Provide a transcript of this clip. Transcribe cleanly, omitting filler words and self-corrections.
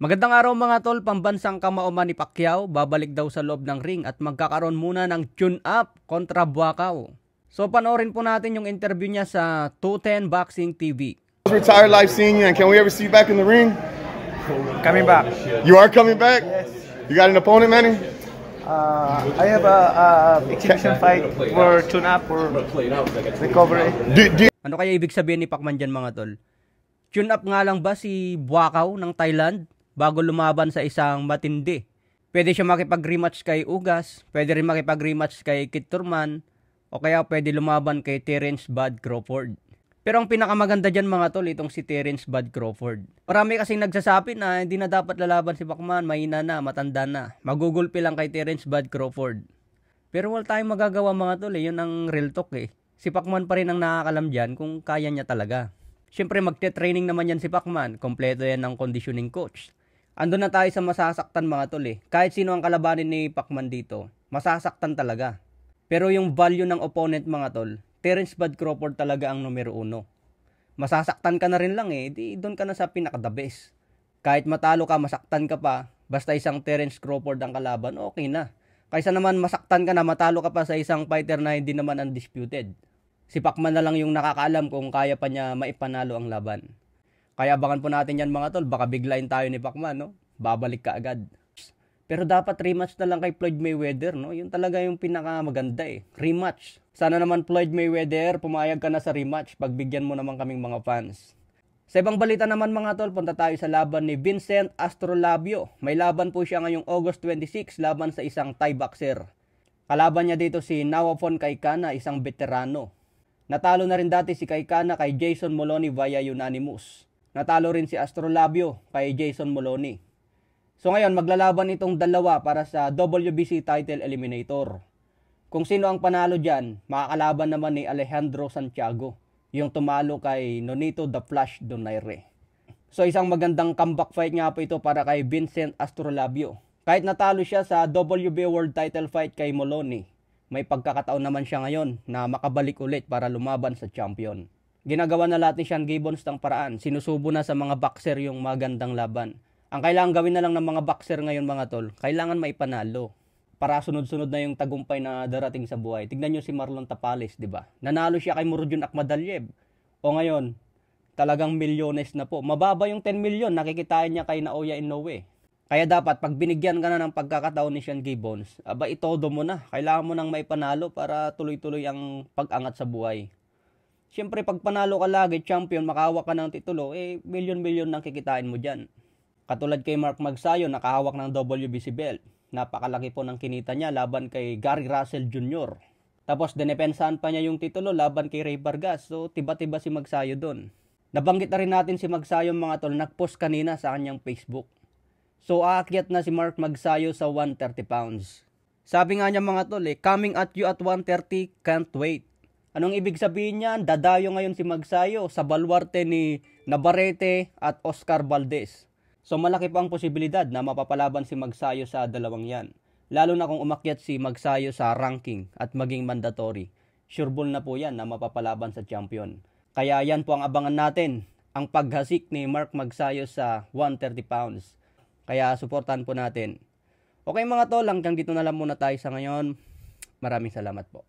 Magandang araw mga tol, pambansang kamao Manny Pacquiao, babalik daw sa loob ng ring at magkakaroon muna ng tune-up kontra Buakaw. So panoorin po natin yung interview niya sa 210 Boxing TV. Retired life seeing you, and can we ever see you back in the ring? Coming back. You are coming back? Yes. You got an opponent, Manny? I have a exhibition fight for tune-up or recovery. Ano kaya ibig sabihin ni Pacman dyan mga tol? Tune-up nga lang ba si Buakaw ng Thailand bago lumaban sa isang matindi? Pwede siya makipag-rematch kay Ugas, pwede rin makipag-rematch kay Kit Turman, o kaya pwede lumaban kay Terence Bud Crawford. Pero ang pinakamaganda dyan mga tol, itong si Terence Bud Crawford. Marami kasing nagsasabi na hindi na dapat lalaban si Pacman, mahina na, matanda na. Magugulpi lang kay Terence Bud Crawford. Pero wala tayong magagawa mga tol, yun ang real talk eh. Si Pacman pa rin ang nakakalam dyan kung kaya niya talaga. Siyempre magte-training naman yan si Pacman, kompleto yan ng conditioning coach. Andun na tayo sa masasaktan mga tol eh. Kahit sino ang kalabanin ni Pacman dito, masasaktan talaga. Pero yung value ng opponent mga tol, Terence Bud Crawford talaga ang numero 1. Masasaktan ka na rin lang eh, di doon ka na sa pinaka-the best. Kahit matalo ka, masaktan ka pa, basta isang Terence Crawford ang kalaban, okay na. Kaysa naman masaktan ka na, matalo ka pa sa isang fighter na hindi naman undisputed. Si Pacman na lang yung nakakaalam kung kaya pa niya maipanalo ang laban. Kaya abangan po natin yan mga tol, baka biglayin tayo ni Pacman, no? Babalik ka agad. Pero dapat rematch na lang kay Floyd Mayweather, no? Yun talaga yung pinakamaganda eh. Rematch. Sana naman Floyd Mayweather, pumayag ka na sa rematch. Pagbigyan mo naman kaming mga fans. Sa ibang balita naman mga tol, punta tayo sa laban ni Vincent Astrolabio. May laban po siya ngayong August 26, laban sa isang Thai boxer. Kalaban niya dito si Nawafon Kaikana, isang veterano. Natalo na rin dati si Kaikana kay Jason Moloney via unanimous. Natalo rin si Astrolabio kay Jason Moloney. So ngayon, maglalaban itong dalawa para sa WBC title eliminator. Kung sino ang panalo dyan, makakalaban naman ni Alejandro Santiago, yung tumalo kay Nonito The Flash Donaire. So isang magandang comeback fight nga po ito para kay Vincent Astrolabio. Kahit natalo siya sa WBA World title fight kay Moloney, may pagkakataon naman siya ngayon na makabalik ulit para lumaban sa champion. Ginagawa na lahat ni Sean Gibbons ng paraan. Sinusubo na sa mga boxer yung magandang laban. Ang kailangan gawin na lang ng mga boxer ngayon mga tol, kailangan maipanalo. Para sunod-sunod na yung tagumpay na darating sa buhay. Tignan nyo si Marlon Tapales, di ba? Nanalo siya kay Murodjon Akhmadaliev. O ngayon, talagang milyones na po. Mababa yung 10 million, nakikitain niya kay Naoya Inoue. Kaya dapat, pag binigyan ka na ng pagkakataon ni Sean Gibbons, aba itodo mo na. Kailangan mo nang maipanalo para tuloy-tuloy ang pag-angat sa buhay. Siyempre, pag panalo ka lagi, champion, makahawak ka ng titulo, milyon-milyon nang kikitain mo dyan. Katulad kay Mark Magsayo, nakahawak ng WBC belt. Napakalaki po ng kinita niya laban kay Gary Russell Jr. Tapos dinepensahan pa niya yung titulo laban kay Ray Vargas. So tiba-tiba si Magsayo doon. Nabanggit na rin natin si Magsayo mga tol, nagpost kanina sa kanyang Facebook. So aakyat na si Mark Magsayo sa 130 pounds. Sabi nga niya mga tol coming at you at 130, can't wait. Anong ibig sabihin niyan? Dadayo ngayon si Magsayo sa baluarte ni Navarrete at Oscar Valdez. So malaki pa ang posibilidad na mapapalaban si Magsayo sa dalawang yan. Lalo na kung umakyat si Magsayo sa ranking at maging mandatory. Sureball na po yan na mapapalaban sa champion. Kaya yan po ang abangan natin. Ang paghasik ni Mark Magsayo sa 130 pounds. Kaya suportahan po natin. Okay mga tol, hanggang dito na lang muna tayo sa ngayon. Maraming salamat po.